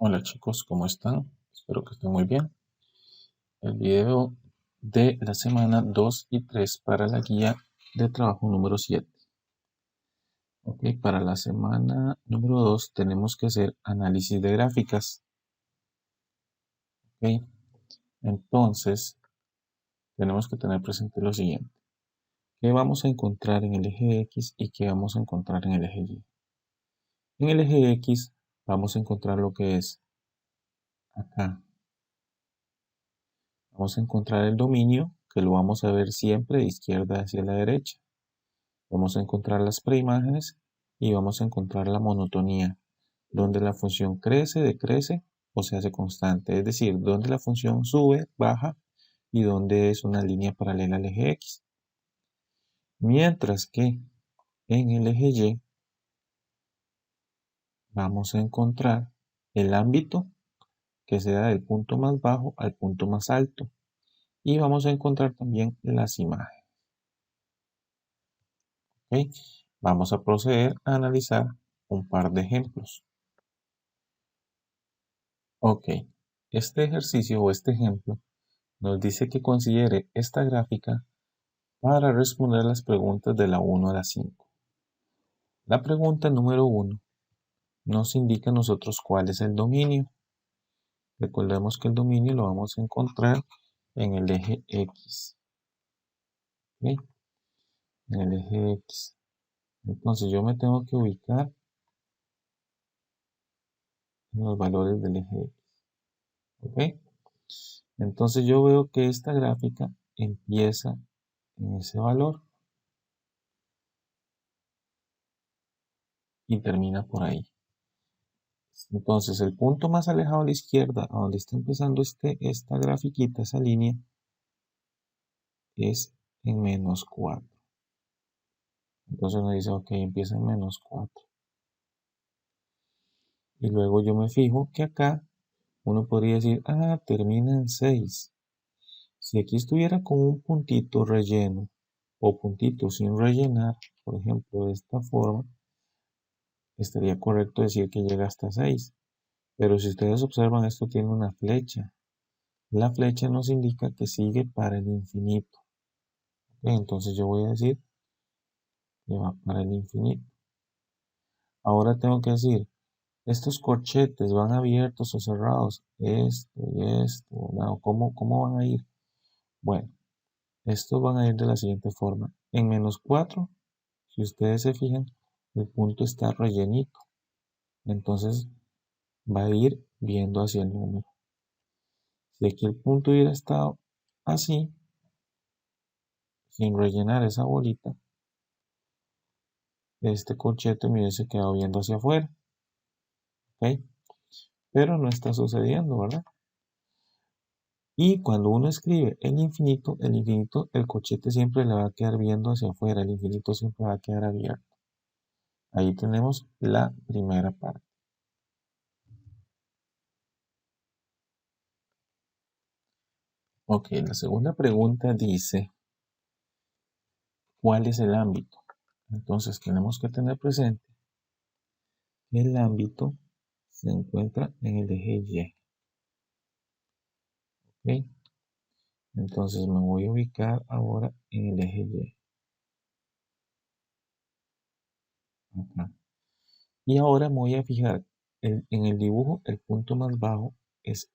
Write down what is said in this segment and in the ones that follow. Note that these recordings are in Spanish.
Hola chicos, ¿cómo están? Espero que estén muy bien. El video de la semana 2 y 3 para la guía de trabajo número 7. Ok, para la semana número 2 tenemos que hacer análisis de gráficas. Ok, entonces tenemos que tener presente lo siguiente. ¿Qué vamos a encontrar en el eje X y qué vamos a encontrar en el eje Y? En el eje X vamos a encontrar lo que es acá. Vamos a encontrar el dominio, que lo vamos a ver siempre de izquierda hacia la derecha. Vamos a encontrar las preimágenes y vamos a encontrar la monotonía, donde la función crece, decrece o se hace constante, es decir, donde la función sube, baja y donde es una línea paralela al eje X. Mientras que en el eje Y vamos a encontrar el ámbito que se da del punto más bajo al punto más alto y vamos a encontrar también las imágenes. ¿Okay? Vamos a proceder a analizar un par de ejemplos. Ok, este ejercicio o este ejemplo nos dice que considere esta gráfica para responder las preguntas de la 1 a la 5. La pregunta número 1 nos indica a nosotros cuál es el dominio. Recordemos que el dominio lo vamos a encontrar en el eje X. ¿Okay? En el eje X. Entonces yo me tengo que ubicar en los valores del eje X. ¿Ok? Entonces yo veo que esta gráfica empieza en ese valor y termina por ahí. Entonces el punto más alejado a la izquierda, a donde está empezando esta grafiquita, esa línea, es en menos 4. Entonces nos dice, ok, empieza en menos 4. Y luego yo me fijo que acá uno podría decir, termina en 6. Si aquí estuviera con un puntito relleno o puntito sin rellenar, por ejemplo, de esta forma, estaría correcto decir que llega hasta 6. Pero si ustedes observan, esto tiene una flecha. La flecha nos indica que sigue para el infinito. Entonces yo voy a decir que va para el infinito. Ahora tengo que decir, estos corchetes van abiertos o cerrados. Esto y esto. ¿No? ¿Cómo van a ir? Bueno, estos van a ir de la siguiente forma. En menos 4, si ustedes se fijan, el punto está rellenito. Entonces va a ir viendo hacia el número. Si aquí el punto hubiera estado así, sin rellenar esa bolita, este corchete me hubiese quedado viendo hacia afuera. ¿Ok? Pero no está sucediendo, ¿verdad? Y cuando uno escribe el infinito, el corchete siempre le va a quedar viendo hacia afuera, el infinito siempre va a quedar abierto. Ahí tenemos la primera parte. Ok, la segunda pregunta dice, ¿cuál es el ámbito? Entonces tenemos que tener presente que el ámbito se encuentra en el eje Y. ¿Ok? Entonces me voy a ubicar ahora en el eje Y. Acá. Y ahora me voy a fijar en el dibujo, el punto más bajo es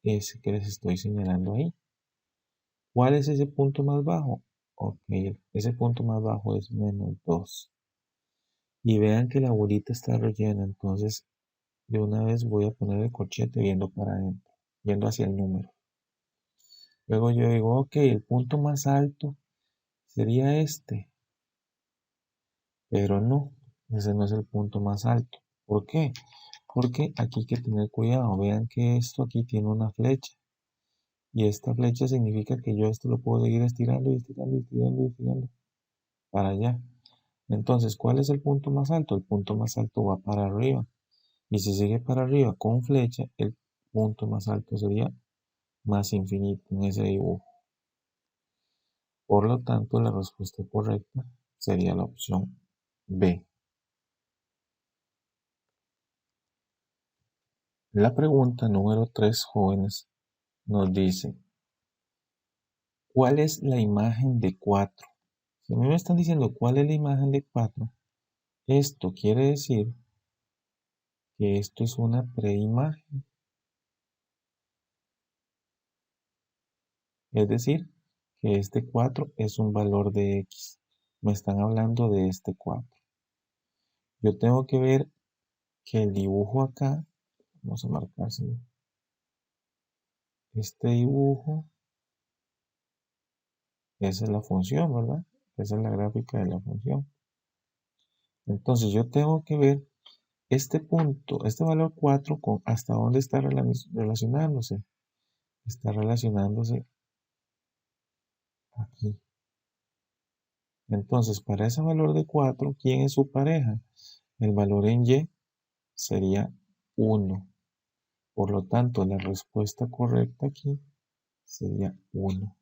ese que les estoy señalando ahí. ¿Cuál es ese punto más bajo? Ok, ese punto más bajo es menos 2. Y vean que la bolita está rellena, entonces de una vez voy a poner el corchete viendo para adentro, viendo hacia el número. Luego yo digo, ok, el punto más alto sería este. Pero no, ese no es el punto más alto. ¿Por qué? Porque aquí hay que tener cuidado. Vean que esto aquí tiene una flecha. Y esta flecha significa que yo esto lo puedo seguir estirando y estirando y estirando y estirando para allá. Entonces, ¿cuál es el punto más alto? El punto más alto va para arriba. Y si sigue para arriba con flecha, el punto más alto sería más infinito en ese dibujo. Por lo tanto, la respuesta correcta sería la opción B. La pregunta número 3, jóvenes, nos dice, ¿cuál es la imagen de 4? Si a mí me están diciendo cuál es la imagen de 4, esto quiere decir que esto es una preimagen. Es decir, que este 4 es un valor de x. Me están hablando de este 4. Yo tengo que ver que el dibujo acá, vamos a marcárselo. Este dibujo, esa es la función, ¿verdad? Esa es la gráfica de la función. Entonces yo tengo que ver este punto, este valor 4 con hasta dónde está relacionándose. Está relacionándose aquí. Entonces, para ese valor de 4, ¿quién es su pareja? El valor en y sería 1. Por lo tanto, la respuesta correcta aquí sería 1.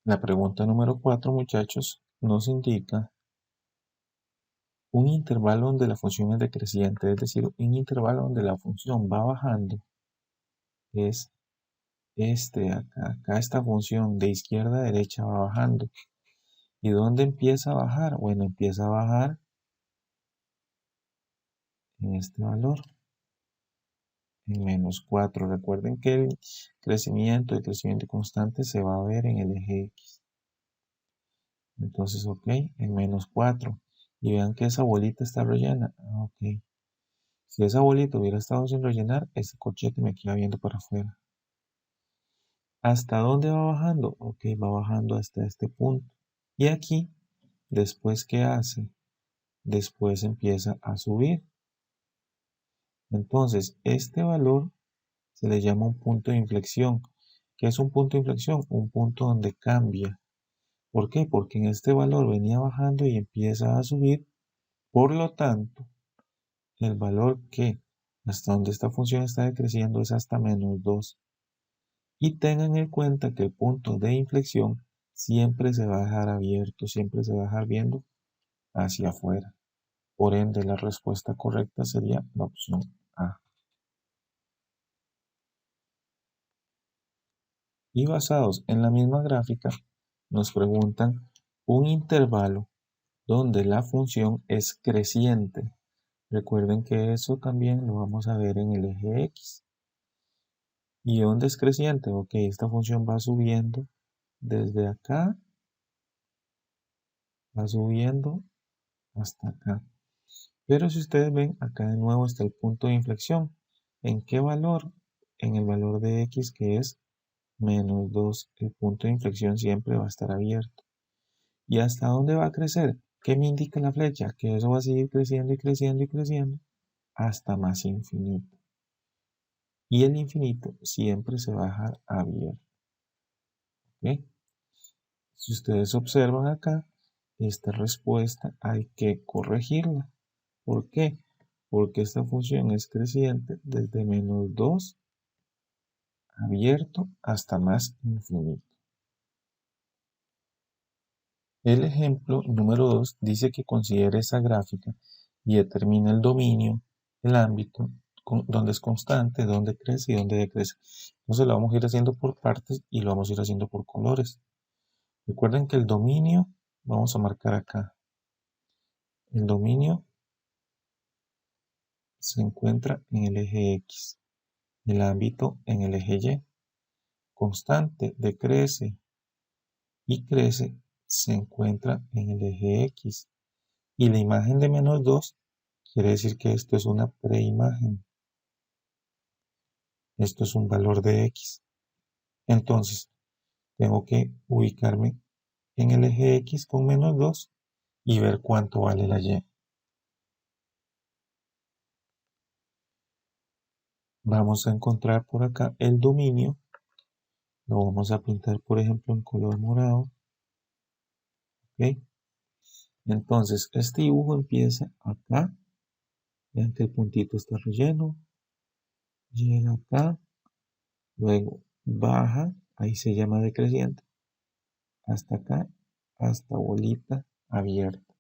La pregunta número 4, muchachos, nos indica un intervalo donde la función es decreciente, es decir, un intervalo donde la función va bajando, es este acá. Acá esta función de izquierda a derecha va bajando. ¿Y dónde empieza a bajar? Bueno, empieza a bajar en este valor, en menos 4. Recuerden que el crecimiento constante se va a ver en el eje X. Entonces, ok, en menos 4. Y vean que esa bolita está rellena. Ok. Si esa bolita hubiera estado sin rellenar, ese corchete me queda viendo para afuera. ¿Hasta dónde va bajando? Ok, va bajando hasta este punto. Y aquí, después, ¿qué hace? Después empieza a subir. Entonces, este valor se le llama un punto de inflexión. ¿Qué es un punto de inflexión? Un punto donde cambia. ¿Por qué? Porque en este valor venía bajando y empieza a subir. Por lo tanto, el valor que hasta donde esta función está decreciendo es hasta menos 2. Y tengan en cuenta que el punto de inflexión siempre se va a dejar abierto, siempre se va a dejar viendo hacia afuera. Por ende, la respuesta correcta sería la opción A. Y basados en la misma gráfica, nos preguntan un intervalo donde la función es creciente. Recuerden que eso también lo vamos a ver en el eje X. ¿Y dónde es creciente? Ok, esta función va subiendo desde acá, va subiendo hasta acá. Pero si ustedes ven, acá de nuevo está el punto de inflexión. ¿En qué valor? En el valor de X, que es menos 2. El punto de inflexión siempre va a estar abierto. ¿Y hasta dónde va a crecer? ¿Qué me indica la flecha? Que eso va a seguir creciendo y creciendo y creciendo hasta más infinito. Y el infinito siempre se va a dejar abierto. ¿Ok? Si ustedes observan acá, esta respuesta hay que corregirla. ¿Por qué? Porque esta función es creciente desde menos 2 abierto hasta más infinito. El ejemplo número 2 dice que considere esa gráfica y determina el dominio, el ámbito, donde es constante, donde crece y donde decrece. Entonces lo vamos a ir haciendo por partes y lo vamos a ir haciendo por colores. Recuerden que el dominio, vamos a marcar acá, el dominio se encuentra en el eje X, el ámbito en el eje Y, constante, decrece y crece se encuentra en el eje X. Y la imagen de menos 2 quiere decir que esto es una preimagen. Esto es un valor de X. Entonces, tengo que ubicarme en el eje X con menos 2 y ver cuánto vale la Y. Vamos a encontrar por acá el dominio. Lo vamos a pintar, por ejemplo, en color morado. ¿Ok? Entonces, este dibujo empieza acá. Vean que el puntito está relleno. Llega acá. Luego baja. Ahí se llama decreciente. Hasta acá. Hasta bolita abierta.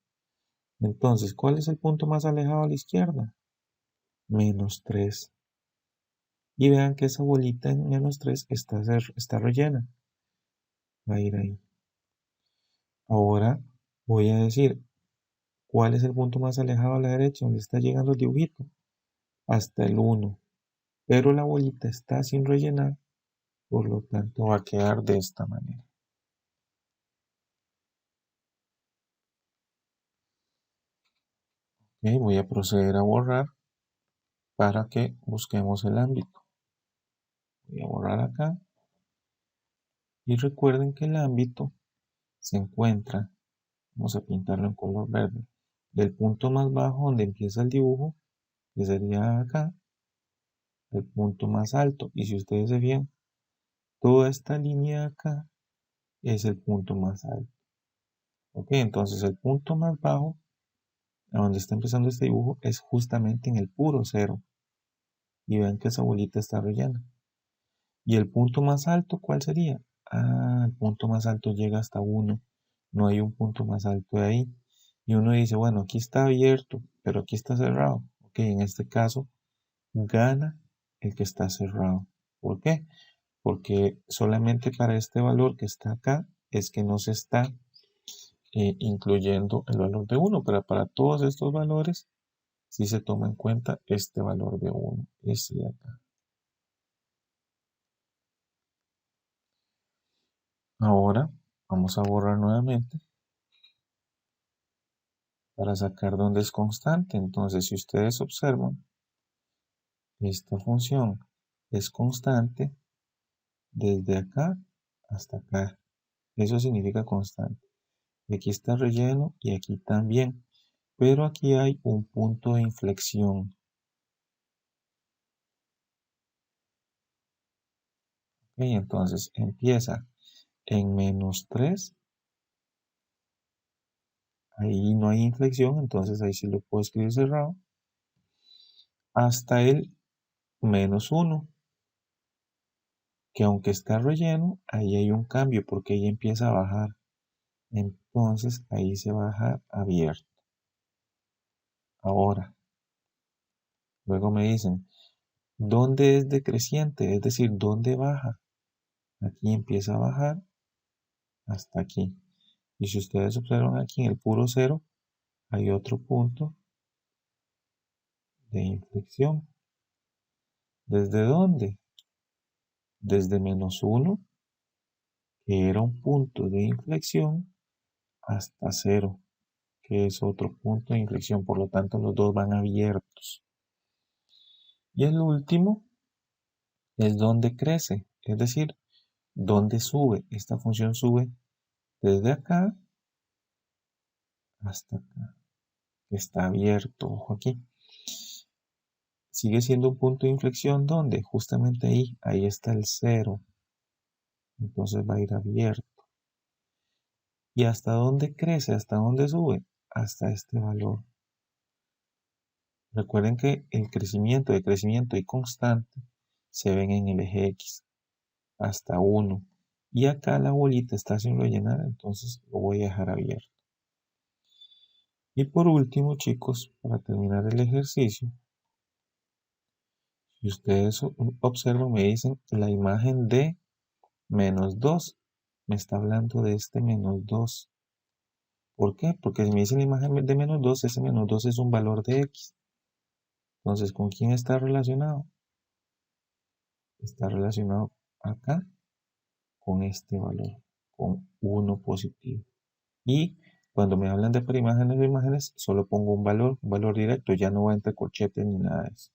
Entonces, ¿cuál es el punto más alejado a la izquierda? -3. Y vean que esa bolita en -3 está rellena. Va a ir ahí. Ahora voy a decir, ¿cuál es el punto más alejado a la derecha donde está llegando el dibujito? Hasta el 1. Pero la bolita está sin rellenar, por lo tanto va a quedar de esta manera. Ok, voy a proceder a borrar para que busquemos el ámbito. Voy a borrar acá. Y recuerden que el ámbito se encuentra, vamos a pintarlo en color verde, del punto más bajo donde empieza el dibujo, que sería acá, el punto más alto. Y si ustedes se fijan, toda esta línea de acá es el punto más alto. Ok, entonces el punto más bajo, a donde está empezando este dibujo, es justamente en el puro 0. Y vean que esa bolita está rellena. ¿Y el punto más alto cuál sería? Ah, el punto más alto llega hasta 1. No hay un punto más alto de ahí. Y uno dice, bueno, aquí está abierto, pero aquí está cerrado. Ok, en este caso, gana el que está cerrado. ¿Por qué? Porque solamente para este valor que está acá es que no se está incluyendo el valor de 1, pero para todos estos valores sí se toma en cuenta este valor de 1, este de acá. Ahora vamos a borrar nuevamente para sacar donde es constante. Entonces, si ustedes observan, esta función es constante desde acá hasta acá. Eso significa constante. Aquí está relleno y aquí también. Pero aquí hay un punto de inflexión. Ok, entonces empieza en -3. Ahí no hay inflexión, entonces ahí sí lo puedo escribir cerrado. Hasta el -1. Que aunque está relleno, ahí hay un cambio porque ahí empieza a bajar. Entonces ahí se baja abierto. Ahora, luego me dicen, ¿dónde es decreciente? Es decir, ¿dónde baja? Aquí empieza a bajar hasta aquí. Y si ustedes observan aquí en el puro 0, hay otro punto de inflexión. ¿Desde dónde? Desde -1, que era un punto de inflexión, hasta 0, que es otro punto de inflexión. Por lo tanto, los dos van abiertos. Y el último es donde crece, es decir, donde sube. Esta función sube desde acá hasta acá, que está abierto, ojo aquí. Sigue siendo un punto de inflexión donde justamente ahí está el 0. Entonces va a ir abierto. ¿Y hasta dónde crece? ¿Hasta dónde sube? Hasta este valor. Recuerden que el crecimiento, decrecimiento y constante se ven en el eje X hasta 1. Y acá la bolita está sin rellenar, entonces lo voy a dejar abierto. Y por último, chicos, para terminar el ejercicio, si ustedes observan, me dicen la imagen de -2. Me está hablando de este -2. ¿Por qué? Porque si me dicen la imagen de -2, ese -2 es un valor de X. Entonces, ¿con quién está relacionado? Está relacionado acá con este valor, con 1 positivo. Y cuando me hablan de imágenes de imágenes, solo pongo un valor directo, ya no va entre corchetes ni nada de eso.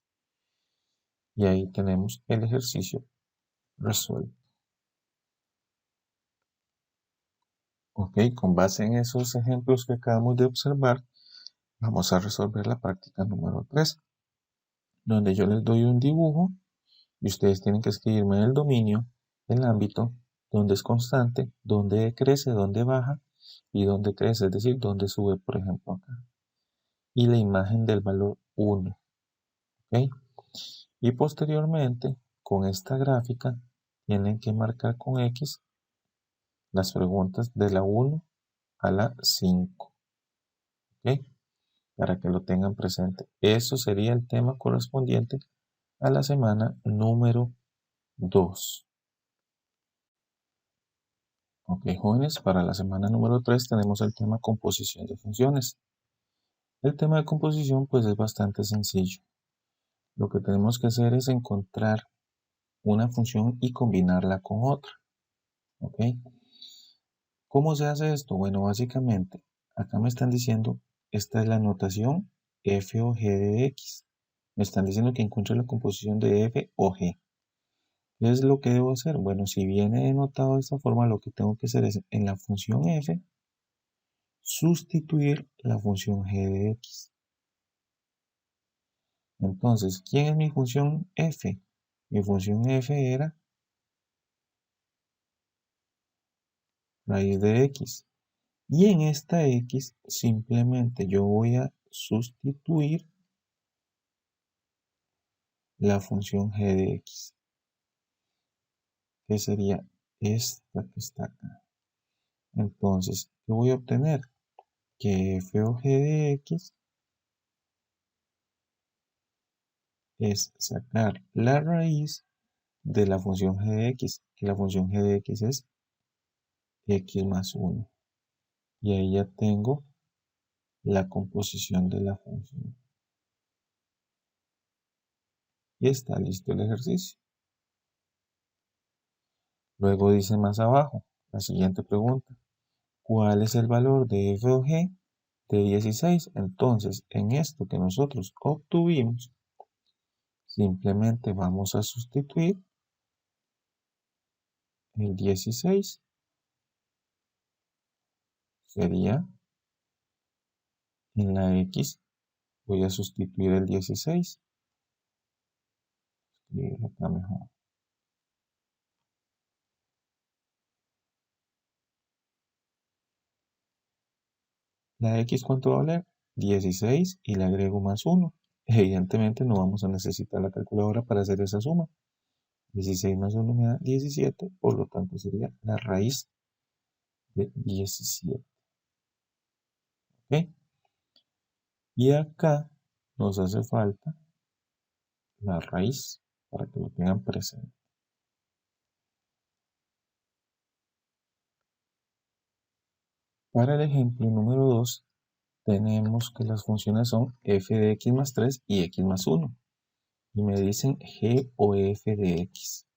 Y ahí tenemos el ejercicio resuelto. Ok, con base en esos ejemplos que acabamos de observar, vamos a resolver la práctica número 3, donde yo les doy un dibujo y ustedes tienen que escribirme el dominio, el ámbito, donde es constante, donde crece, donde baja y donde crece, es decir, donde sube, por ejemplo, acá. Y la imagen del valor 1. ¿Ok? Y posteriormente, con esta gráfica, tienen que marcar con X las preguntas de la 1 a la 5. ¿Ok? para que lo tengan presente. Eso sería el tema correspondiente a la semana número 2. Ok, jóvenes, para la semana número 3 tenemos el tema composición de funciones. El tema de composición pues es bastante sencillo. Lo que tenemos que hacer es encontrar una función y combinarla con otra. ¿Ok? ¿Cómo se hace esto? Bueno, básicamente, acá me están diciendo, esta es la notación f o g de x. Me están diciendo que encuentre la composición de f o g. ¿Qué es lo que debo hacer? Bueno, si viene denotado de esta forma, lo que tengo que hacer es en la función f sustituir la función g de x. Entonces, ¿quién es mi función f? Mi función f era raíz de x. Y en esta x simplemente yo voy a sustituir la función g de x, que sería esta que está acá. Entonces, ¿qué voy a obtener? Que f o g de x es sacar la raíz de la función g de x, que la función g de x es x más 1. Y ahí ya tengo la composición de la función. Y está listo el ejercicio. Luego dice más abajo, la siguiente pregunta. ¿Cuál es el valor de f o g de 16? Entonces, en esto que nosotros obtuvimos, simplemente vamos a sustituir el 16. Sería en la x, voy a sustituir el 16. Escribirlo acá mejor. La x, ¿cuánto va a valer? 16 y le agrego más 1. Evidentemente no vamos a necesitar la calculadora para hacer esa suma. 16 más 1 me da 17, por lo tanto sería la raíz de 17. ¿Ok? Y acá nos hace falta la raíz para que lo tengan presente. Para el ejemplo número 2, tenemos que las funciones son f de x más 3 y x más 1. Y me dicen g o f de x.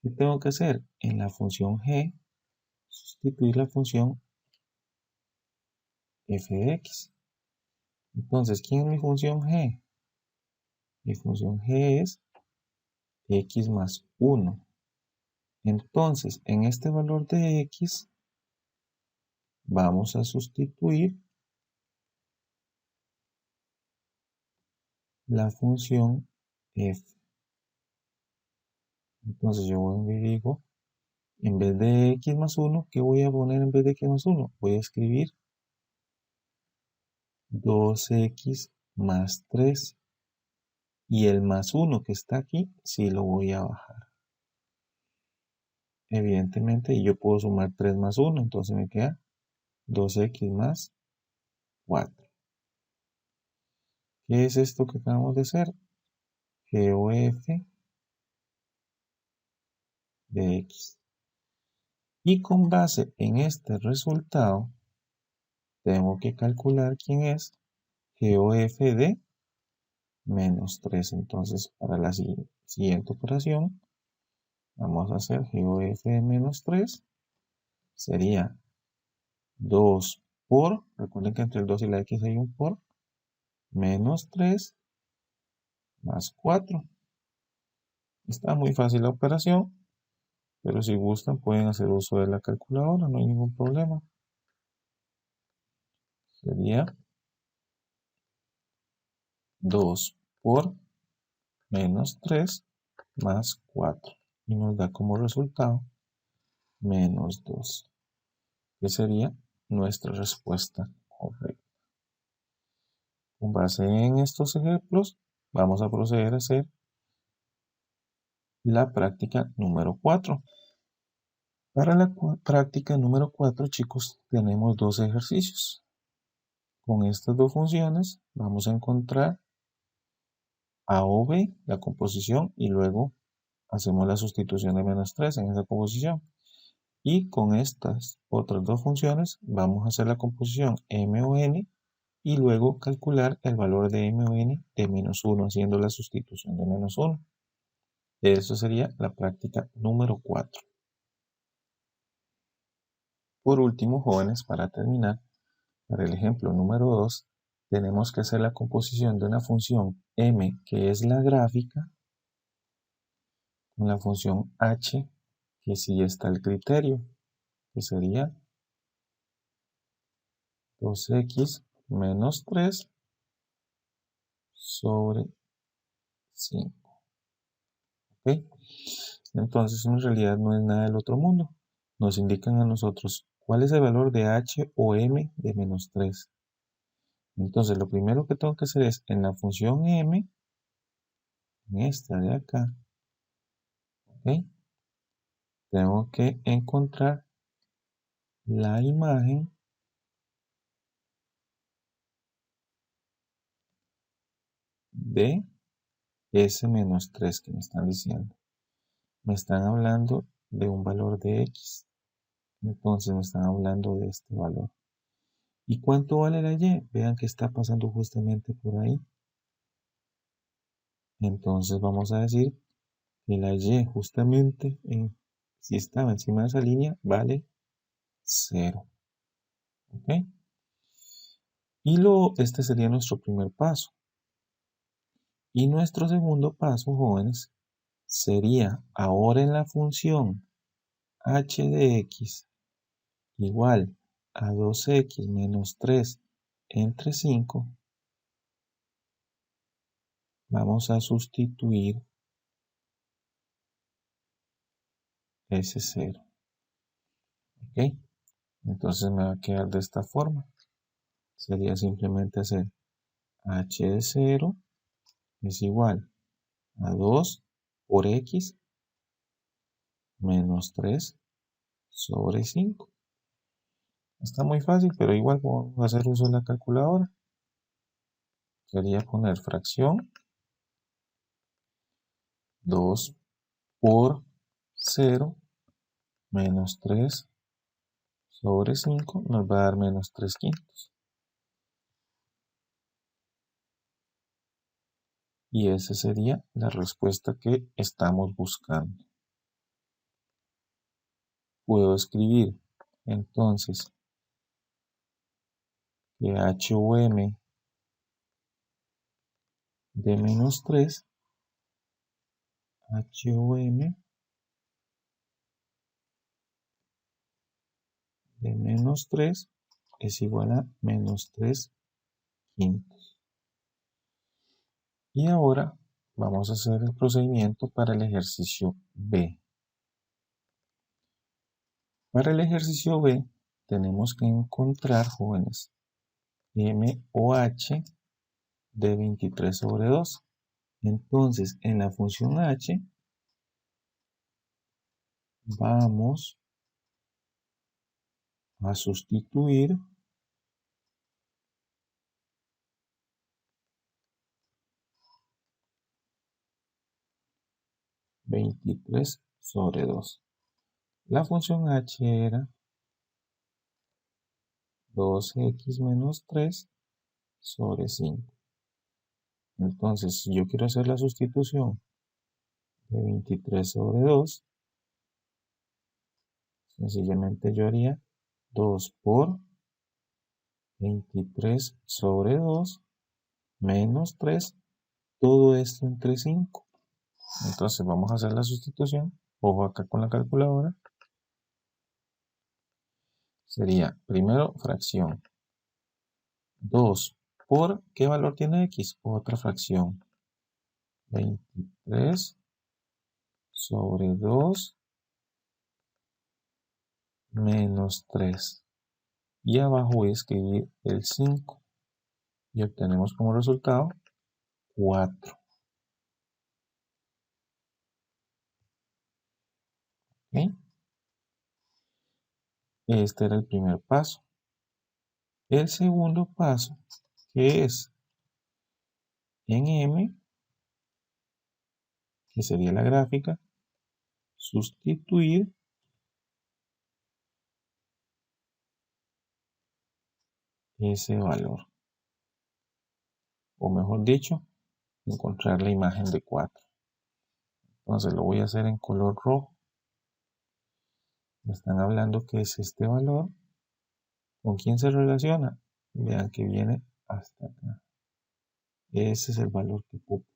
¿Qué tengo que hacer? En la función g, sustituir la función f de x. Entonces, ¿quién es mi función g? Mi función g es x más 1. Entonces, en este valor de x, vamos a sustituir la función f. Entonces, yo digo, en vez de x más 1, ¿qué voy a poner en vez de x más 1? Voy a escribir 2x más 3. Y el más 1 que está aquí, sí lo voy a bajar. Evidentemente, y yo puedo sumar 3 más 1, entonces me queda 2x más 4. ¿Qué es esto que acabamos de hacer? G o f de x. Y con base en este resultado, tengo que calcular quién es G o f de menos 3. Entonces, para la siguiente operación, vamos a hacer G o f de menos 3. Sería 2 por, recuerden que entre el 2 y la x hay un por, menos 3 más 4. Está muy fácil la operación, pero si gustan pueden hacer uso de la calculadora, no hay ningún problema. Sería 2 por menos 3 más 4. Y nos da como resultado menos 2, que sería nuestra respuesta correcta. Con base en estos ejemplos, vamos a proceder a hacer la práctica número 4. Para la práctica número 4, chicos, tenemos dos ejercicios. Con estas dos funciones vamos a encontrar A o B, la composición, y luego hacemos la sustitución de menos 3 en esa composición. Y con estas otras dos funciones vamos a hacer la composición M o N y luego calcular el valor de M o N de menos 1 haciendo la sustitución de menos 1. Eso sería la práctica número 4. Por último, jóvenes, para terminar, para el ejemplo número 2, tenemos que hacer la composición de una función M, que es la gráfica, con la función H, que sí está el criterio, que sería 2x menos 3 sobre 5. ¿Ok? Entonces, en realidad no es nada del otro mundo. Nos indican a nosotros cuál es el valor de h o m de menos 3. Entonces, lo primero que tengo que hacer es, en la función m, en esta de acá, ¿ok? Tengo que encontrar la imagen de s menos 3 que me están diciendo. Me están hablando de un valor de x. Entonces me están hablando de este valor. ¿Y cuánto vale la y? Vean que está pasando justamente por ahí. Entonces vamos a decir que la y justamente, si estaba encima de esa línea, vale 0. ¿Ok? Y este sería nuestro primer paso. Y nuestro segundo paso, jóvenes, sería ahora en la función h de x igual a 2x menos 3 entre 5, vamos a sustituir ese 0. ¿Ok? Entonces me va a quedar de esta forma. Sería simplemente hacer h de 0 es igual a 2 por x menos 3 sobre 5. Está muy fácil, pero igual vamos a hacer uso de la calculadora. Sería poner fracción 2 por 0 menos 3 sobre 5 nos va a dar menos 3 quintos. Y esa sería la respuesta que estamos buscando. Puedo escribir entonces que h o m de menos 3, h o m de menos 3 es igual a menos 3 quintos. Y ahora vamos a hacer el procedimiento para el ejercicio B. Para el ejercicio B tenemos que encontrar, jóvenes, m o h de 23 sobre 2. Entonces, en la función h vamos a sustituir 23 sobre 2. La función h era 2x menos 3 sobre 5. Entonces, si yo quiero hacer la sustitución de 23 sobre 2, sencillamente yo haría 2 por 23 sobre 2 menos 3, todo esto entre 5. Entonces vamos a hacer la sustitución. Ojo acá con la calculadora. Sería primero fracción 2 por, ¿qué valor tiene x? Otra fracción. 23 sobre 2 menos 3. Y abajo voy a escribir el 5. Y obtenemos como resultado 4. ¿Ok? Este era el primer paso. El segundo paso, que es en M, que sería la gráfica, sustituir ese valor. O mejor dicho, encontrar la imagen de 4. Entonces lo voy a hacer en color rojo. Me están hablando que es este valor. ¿Con quién se relaciona? Vean que viene hasta acá. Ese es el valor que ocupa.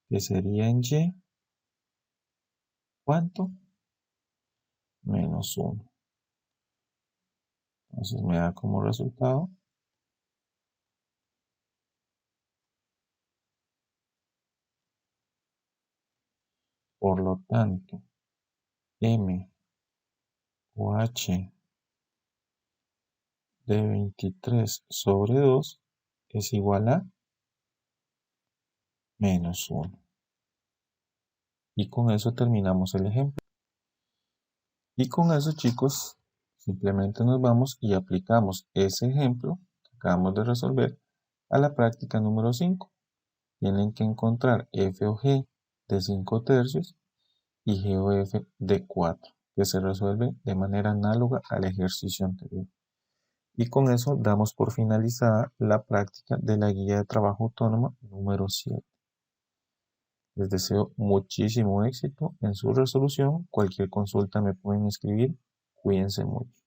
Que sería en Y. ¿Cuánto? Menos 1. Entonces me da como resultado por lo tanto M o H de 23 sobre 2 es igual a menos 1. Y con eso terminamos el ejemplo. Y con eso, chicos, simplemente nos vamos y aplicamos ese ejemplo que acabamos de resolver a la práctica número 5. Tienen que encontrar f o g de 5 tercios y g o f de 4, que se resuelve de manera análoga al ejercicio anterior. Y con eso damos por finalizada la práctica de la guía de trabajo autónoma número 7. Les deseo muchísimo éxito en su resolución. Cualquier consulta me pueden escribir. Cuídense mucho.